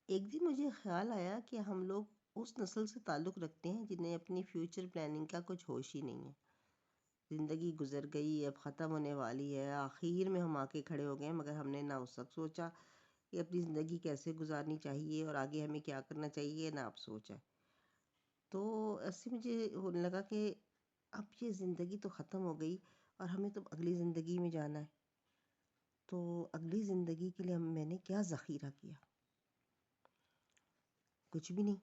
ایک دن مجھے خیال آیا کہ ہم لوگ اس نسل سے تعلق رکھتے ہیں جنہیں اپنی فیوچر پلاننگ کا کچھ ہوش ہی نہیں ہے۔ زندگی گزر گئی، اب ختم ہونے والی ہے، آخر میں ہم آ کے کھڑے ہو گئے، مگر ہم نے نہ اس وقت سوچا کہ اپنی زندگی کیسے گزارنی چاہیے اور آگے ہمیں کیا کرنا چاہیے، نہ اب سوچا۔ تو ایسے مجھے ہونے لگا کہ اب یہ زندگی تو ختم ہو گئی اور ہمیں تو اگلی زندگی میں جانا ہے۔ تو اگلی زندگی کے لیے میں نے کیا ذخیرہ کیا؟ کچھ بھی نہیں۔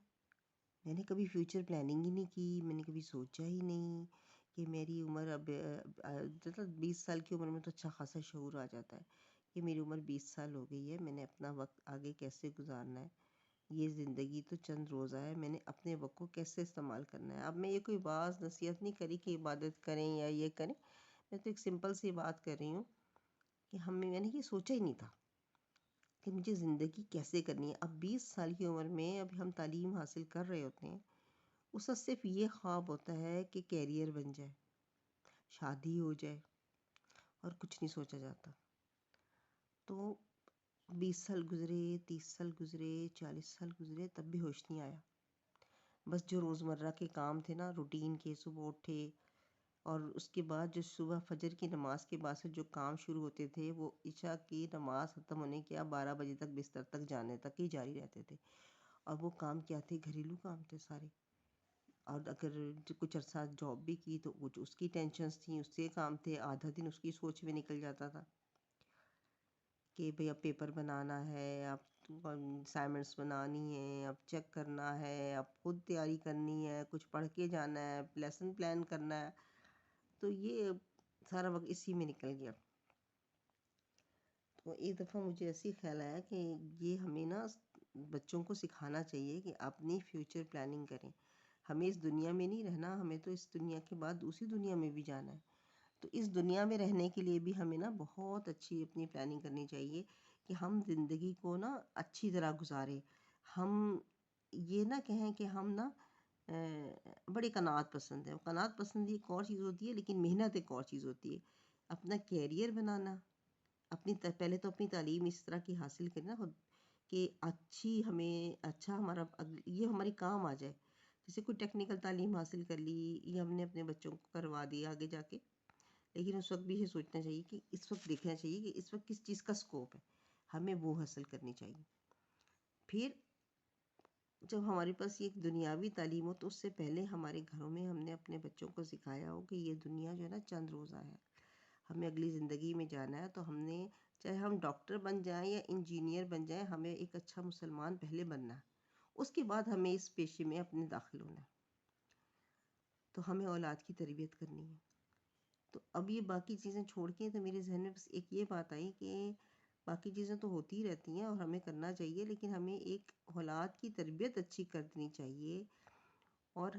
میں نے کبھی فیوچر پلاننگ ہی نہیں کی، میں نے کبھی سوچا ہی نہیں کہ میری عمر اب 20 سال کی عمر میں تو اچھا خاصا شعور آ جاتا ہے کہ میری عمر 20 سال ہو گئی ہے، میں نے اپنا وقت آگے کیسے گزارنا ہے، یہ زندگی تو چند روزہ ہے، میں نے اپنے وقت کو کیسے استعمال کرنا ہے۔ اب میں یہ کوئی بعض نصیحت نہیں کری کہ عبادت کریں یا یہ کریں، میں تو ایک سمپل سی بات کر رہی ہوں کہ میں نے یہ سوچا ہی نہیں تھا کہ مجھے زندگی کیسے کرنی ہے۔ اب 20 سال کی عمر میں اب ہم تعلیم حاصل کر رہے ہوتے ہیں، اس وقت صرف یہ خواب ہوتا ہے کہ کیریئر بن جائے، شادی ہو جائے، اور کچھ نہیں سوچا جاتا۔ تو 20 سال گزرے، 30 سال گزرے، 40 سال گزرے، تب بھی ہوش نہیں آیا۔ بس جو روزمرہ کے کام تھے نا، روٹین کے، صبح اٹھے اور اس کے بعد جو صبح فجر کی نماز کے بعد سے جو کام شروع ہوتے تھے، وہ عشاء کی نماز ختم ہونے کے 12 بجے تک بستر تک جانے تک ہی جاری رہتے تھے۔ اور وہ کام کیا تھے؟ گھریلو کام تھے سارے۔ اور اگر کچھ عرصہ جاب بھی کی تو کچھ اس کی ٹینشنز تھیں، اس سے کام تھے، آدھا دن اس کی سوچ میں نکل جاتا تھا کہ بھئی اب پیپر بنانا ہے، اب اسائنمنٹس بنانی ہیں، اب چیک کرنا ہے، اب خود تیاری کرنی ہے، کچھ پڑھ کے جانا ہے، لیسن پلان کرنا ہے۔ تو یہ سارا وقت اسی میں نکل گیا۔ تو ایک دفعہ مجھے ایسی خیال آیا کہ یہ ہمیں نا بچوں کو سکھانا چاہیے کہ اپنی فیوچر پلاننگ کریں۔ ہمیں اس دنیا میں نہیں رہنا، ہمیں تو اس دنیا کے بعد دوسری دنیا میں بھی جانا ہے۔ تو اس دنیا میں رہنے کے لیے بھی ہمیں نا بہت اچھی اپنی پلاننگ کرنی چاہیے کہ ہم زندگی کو نا اچھی طرح گزاریں۔ ہم یہ نہ کہیں کہ ہم نا بڑی قناعت پسند ہے۔ قناعت پسندی ایک اور چیز ہوتی ہے، لیکن محنت ایک اور چیز ہوتی ہے۔ اپنا کیریئر بنانا، پہلے تو اپنی تعلیم اس طرح کی حاصل کرنا کہ اچھا ہمارا یہ ہماری کام آ جائے۔ جیسے کوئی ٹیکنیکل تعلیم حاصل کر لی، یہ ہم نے اپنے بچوں کو کروا دیا آگے جا کے، لیکن اس وقت بھی یہ سوچنا چاہیے کہ اس وقت دیکھنا چاہیے کہ اس وقت کس چیز کا سکوپ ہے، ہمیں وہ حاصل کرنی چاہیے۔ پھر جب ہمارے پاس یہ دنیاوی تعلیم ہو تو اس سے پہلے ہمارے گھروں میں ہم نے اپنے بچوں کو سکھایا ہو کہ یہ دنیا جو ہے نا چند روزہ ہے، ہمیں اگلی زندگی میں جانا ہے۔ تو ہم نے، چاہے ہم ڈاکٹر بن جائیں یا انجینئر بن جائیں، ہمیں ایک اچھا مسلمان پہلے بننا ہے، اس کے بعد ہمیں اس پیشے میں اپنے داخل ہونا ہے۔ تو ہمیں اولاد کی تربیت کرنی ہے۔ تو اب یہ باقی چیزیں چھوڑ کے تو میرے ذہن میں بس ایک یہ بات آئی کہ باقی چیزیں تو ہوتی ہی رہتی ہیں اور ہمیں کرنا چاہیے، لیکن ہمیں ایک اولاد کی تربیت اچھی کر دینی چاہیے۔ اور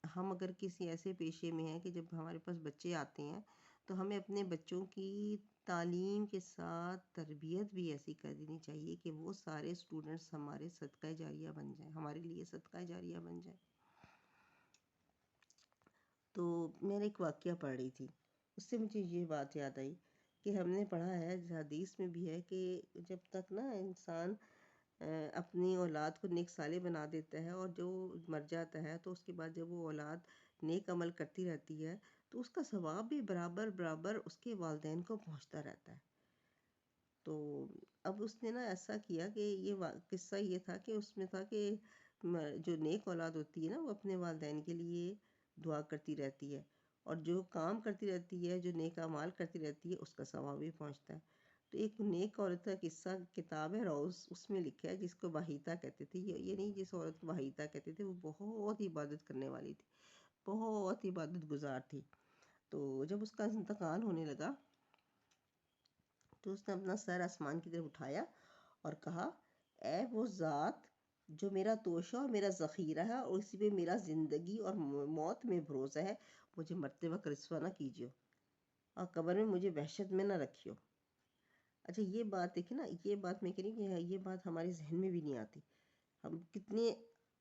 ہم اگر کسی ایسے پیشے میں ہیں کہ جب ہمارے پاس بچے آتے ہیں تو ہمیں اپنے بچوں کی تعلیم کے ساتھ تربیت بھی ایسی کر دینی چاہیے کہ وہ سارے اسٹوڈنٹس ہمارے صدقہ جاریہ بن جائیں، ہمارے لیے صدقہ جاریہ بن جائیں۔ تو میں نے ایک واقعہ پڑھ رہی تھی، اس سے مجھے یہ بات یاد آئی کہ ہم نے پڑھا ہے، حدیث میں بھی ہے کہ جب تک نا انسان اپنی اولاد کو نیک صالح بنا دیتا ہے اور جو مر جاتا ہے تو اس کے بعد جب وہ اولاد نیک عمل کرتی رہتی ہے تو اس کا ثواب بھی برابر برابر اس کے والدین کو پہنچتا رہتا ہے۔ تو اب اس نے نا ایسا کیا کہ یہ قصہ یہ تھا کہ اس میں تھا کہ جو نیک اولاد ہوتی ہے نا وہ اپنے والدین کے لیے دعا کرتی رہتی ہے، اور جو کام کرتی رہتی ہے، جو نیک اعمال کرتی رہتی ہے، اس کا ثواب بھی پہنچتا ہے۔ تو ایک نیک عورت کا قصہ کتاب ہے روز، اس میں لکھا ہے، جس کو واحدہ کہتے تھے، یہ نہیں جس عورت کو واحدہ کہتے تھے، وہ بہت عبادت کرنے والی تھی، بہت عبادت گزار تھی۔ تو جب اس کا انتقال ہونے لگا تو اس نے اپنا سر آسمان کی طرف اٹھایا اور کہا، اے وہ ذات جو میرا توشہ اور میرا ذخیرہ ہے اور اسی پہ میرا زندگی اور موت میں بھروسہ ہے، مجھے مرتے وقت رسوا نہ کیجیے اور قبر میں مجھے وحشت میں نہ رکھیو۔ اچھا یہ بات دیکھیں نا، یہ بات میں کہہ رہی ہوں کہ یہ بات ہمارے ذہن میں بھی نہیں آتی۔ ہم کتنی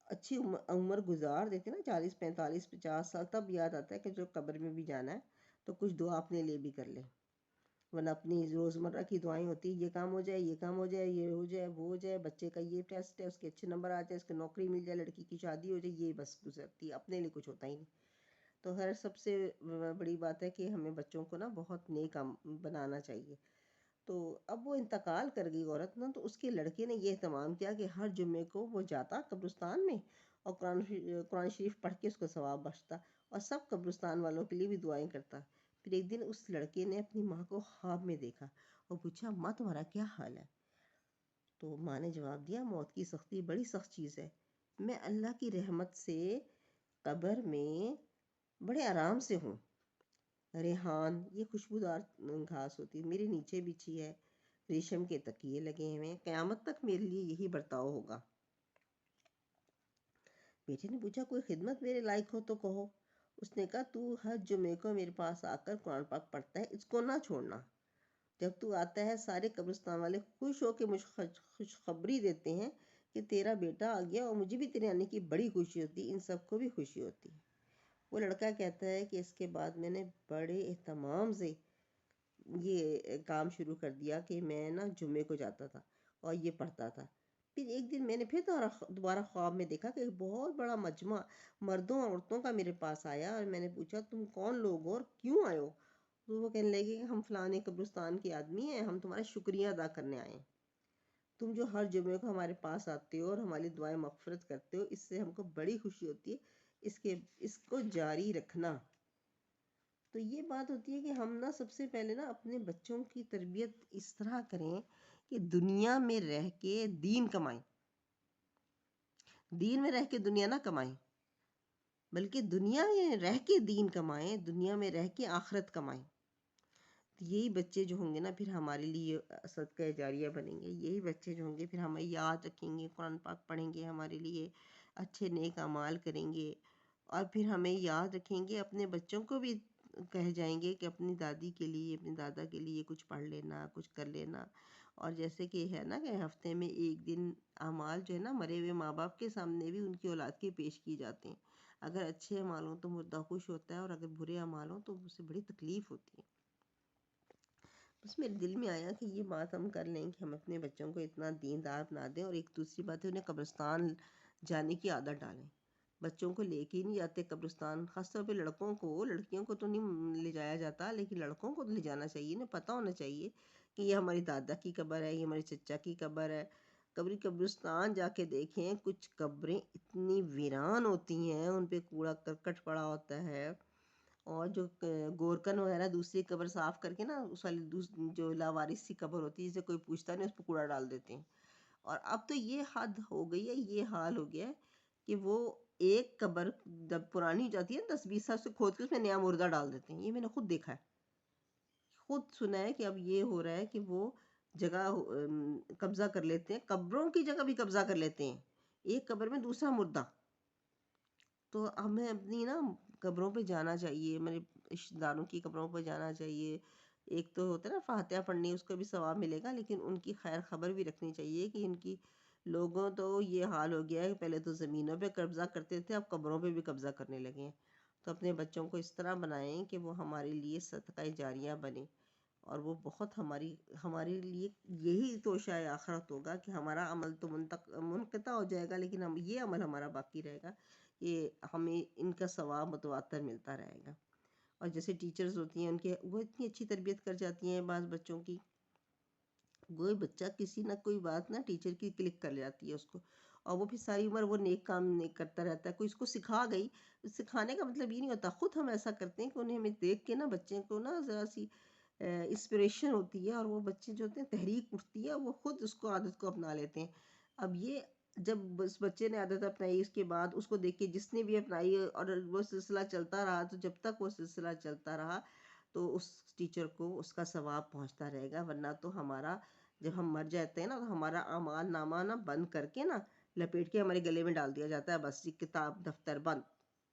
اچھی عمر گزار دیتے نا، 40 45 50 سال، تب یاد آتا ہے کہ جو قبر میں بھی جانا ہے تو کچھ دعا اپنے لیے بھی کر لیں۔ ورنہ اپنی روزمرہ کی دعائیں ہوتی ہیں، یہ کام ہو جائے، یہ کام ہو جائے، یہ ہو جائے، وہ ہو جائے، بچے کا یہ ٹیسٹ ہے، اس کے اچھے نمبر آ جائے، اس کو نوکری مل جائے، لڑکی کی شادی ہو جائے، یہ بس گزرتی ہے، اپنے لیے کچھ ہوتا ہی نہیں۔ تو خیر سب سے بڑی بات ہے کہ ہمیں بچوں کو نا بہت نیک بنانا چاہیے۔ تو اب وہ انتقال کر گئی عورت نا، تو اس کے لڑکے نے یہ اہتمام کیا کہ ہر جمعے کو وہ جاتا قبرستان میں اور قرآن شریف پڑھ کے اس کو ثواب بخشتا، اور سب قبرستان والوں کے لیے بھی دعائیں کرتا۔ پھر ایک دن اس لڑکے نے اپنی ماں کو خواب میں دیکھا اور پوچھا، ماں تمہارا کیا حال ہے؟ تو ماں نے جواب دیا، موت کی سختی بڑی سخت چیز ہے، میں اللہ کی رحمت سے قبر میں بڑے آرام سے ہوں، ریحان یہ خوشبودار گھاس ہوتی ہے میرے نیچے بچھی ہے، ریشم کے تکیے لگے ہوئے، قیامت تک میرے لیے یہی برتاؤ ہوگا۔ بیٹے نے پوچھا، کوئی خدمت میرے لائق ہو تو کہو۔ اس نے کہا، تو ہر جمعے کو میرے پاس آ کر قرآن پاک پڑھتا ہے، اس کو نہ چھوڑنا۔ جب تو آتا ہے سارے قبرستان والے خوش ہو کے مجھے خوشخبری دیتے ہیں کہ تیرا بیٹا آ گیا، اور مجھے بھی تیرے آنے کی بڑی خوشی ہوتی، ان سب کو بھی خوشی ہوتی۔ وہ لڑکا کہتا ہے کہ اس کے بعد میں نے بڑے اہتمام سے یہ کام شروع کر دیا کہ میں نا جمعے کو جاتا تھا اور یہ پڑھتا تھا۔ پھر ایک دن میں نے پھر دوبارہ خواب میں دیکھا کہ ایک بہت بڑا مجمع مردوں اور عورتوں کا میرے پاس آیا، اور میں نے پوچھا، تم کون لوگ ہو اور کیوں آئے ہو؟ تو وہ کہنے لگے کہ ہم فلانے قبرستان کے آدمی ہیں، ہم تمہارا شکریہ ادا کرنے آئے ہیں، تم جو ہر جمعے کو ہمارے پاس آتے ہو اور ہماری دعائیں مغفرت کرتے ہو، اس سے ہم کو بڑی خوشی ہوتی ہے، اس کو جاری رکھنا۔ تو یہ بات ہوتی ہے کہ ہم نا سب سے پہلے نا اپنے بچوں کی تربیت اس طرح کریں کہ دنیا میں رہ کے دین کمائیں، دین میں رہ کے دنیا نہ کمائیں، بلکہ دنیا میں رہ کے دین کمائیں، دنیا میں رہ کے آخرت کمائیں۔ یہی بچے جو ہوں گے نا پھر ہمارے لیے صدقہ جاریہ بنیں گے، یہی بچے جو ہوں گے پھر ہمیں یاد رکھیں گے، قرآن پاک پڑھیں گے، ہمارے لیے اچھے نیک اعمال کریں گے، اور پھر ہمیں یاد رکھیں گے، اپنے بچوں کو بھی کہہ جائیں گے کہ اپنی دادی کے لیے، اپنے دادا کے لیے کچھ پڑھ لینا، کچھ کر لینا۔ اور جیسے کہ ہے نا کہ ہفتے میں ایک دن اعمال جو ہے نا مرے ہوئے ماں باپ کے سامنے بھی ان کی اولاد کے پیش کی جاتے ہیں، اگر اچھے اعمال ہوں تو مردہ خوش ہوتا ہے، اور اگر برے اعمال ہوں تو اسے بڑی تکلیف ہوتی ہے۔ بس میرے دل میں آیا کہ یہ بات ہم کر لیں کہ ہم اپنے بچوں کو اتنا دیندار بنا دیں، اور ایک دوسری بات ہے انہیں قبرستان جانے کی عادت ڈالیں۔ بچوں کو لے کے ہی نہیں جاتے قبرستان، خاص طور پہ لڑکوں کو، لڑکیوں کو تو نہیں لے جایا جاتا، لیکن لڑکوں کو تو لے جانا چاہیے، انہیں پتہ ہونا چاہیے کہ یہ ہماری دادا کی قبر ہے، یہ ہمارے چچا کی قبر ہے۔ قبرستان جا کے دیکھیں، کچھ قبریں اتنی ویران ہوتی ہیں، ان پہ کوڑا کرکٹ پڑا ہوتا ہے، اور جو گورکن وغیرہ دوسری قبر صاف کر کے نا اس والی جو لاوارث سی قبر ہوتی ہے جسے کوئی پوچھتا نہیں، اس پہ کوڑا ڈال دیتے ہیں۔ اور اب تو یہ حد ہو گئی ہے، یہ حال ہو گیا ہے کہ وہ ایک قبر جب پرانی ہو جاتی ہے 10-20 سال سے کھود کے اس میں نیا مردہ ڈال دیتے ہیں۔ یہ میں نے خود دیکھا ہے، خود سنا ہے کہ اب یہ ہو رہا ہے کہ وہ جگہ قبضہ کر لیتے ہیں، قبروں کی جگہ بھی قبضہ کر لیتے ہیں، ایک قبر میں دوسرا مردہ۔ تو ہمیں اپنی نا قبروں پہ جانا چاہیے، میرے رشتہ داروں کی قبروں پہ جانا چاہیے۔ ایک تو ہوتا ہے نا فاتحہ پڑھنی، اس کو بھی ثواب ملے گا، لیکن ان کی خیر خبر بھی رکھنی چاہیے کہ ان کی لوگوں تو یہ حال ہو گیا ہے کہ پہلے تو زمینوں پہ قبضہ کرتے تھے، اب قبروں پہ بھی قبضہ کرنے لگے ہیں۔ تو اپنے بچوں کو اس طرح بنائیں کہ وہ ہمارے لیے صدقہ جاریہ بنے، اور وہ بہت ہمارے لیے یہی توشہ آخرت ہوگا کہ ہمارا عمل تو منقطع ہو جائے گا، لیکن یہ عمل ہمارا باقی رہے گا، یہ ہمیں ان کا ثواب متواتر ملتا رہے گا۔ اور جیسے ٹیچرز ہوتی ہیں وہ اتنی اچھی تربیت کر جاتی ہیں بعض بچوں کی، کوئی بچہ کسی نہ کوئی بات نا ٹیچر کی کلک کر جاتی ہے اس کو، اور وہ پھر ساری عمر وہ نیک کام نیک کرتا رہتا ہے۔ کوئی اس کو سکھا گئی، سکھانے کا مطلب یہ نہیں ہوتا، خود ہم ایسا کرتے ہیں کہ انہیں ہمیں دیکھ کے نا بچے کو نا ذرا سی انسپریشن ہوتی ہے، اور وہ بچے جو ہوتے ہیں تحریک اٹھتی ہے، وہ خود اس کو عادت کو اپنا لیتے ہیں۔ اب یہ جب اس بچے نے عادت اپنائی، اس کے بعد اس کو دیکھ کے جس نے بھی اپنائی، اور وہ سلسلہ چلتا رہا، تو جب تک وہ سلسلہ چلتا رہا تو اس ٹیچر کو اس کا ثواب پہنچتا رہے گا۔ ورنہ تو ہمارا جب ہم مر جاتے ہیں نا تو ہمارا اعمال نامہ نا بند کر کے نا لپیٹ کے ہمارے گلے میں ڈال دیا جاتا ہے، بس یہ کتاب دفتر بند،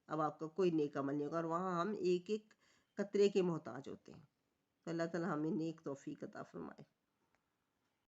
اب آپ کا کوئی نیک عمل نہیں ہوگا، اور وہاں ہم ایک ایک قطرے کے محتاج ہوتے ہیں۔ تو اللہ تعالیٰ ہمیں نیک توفیق عطا فرمائے۔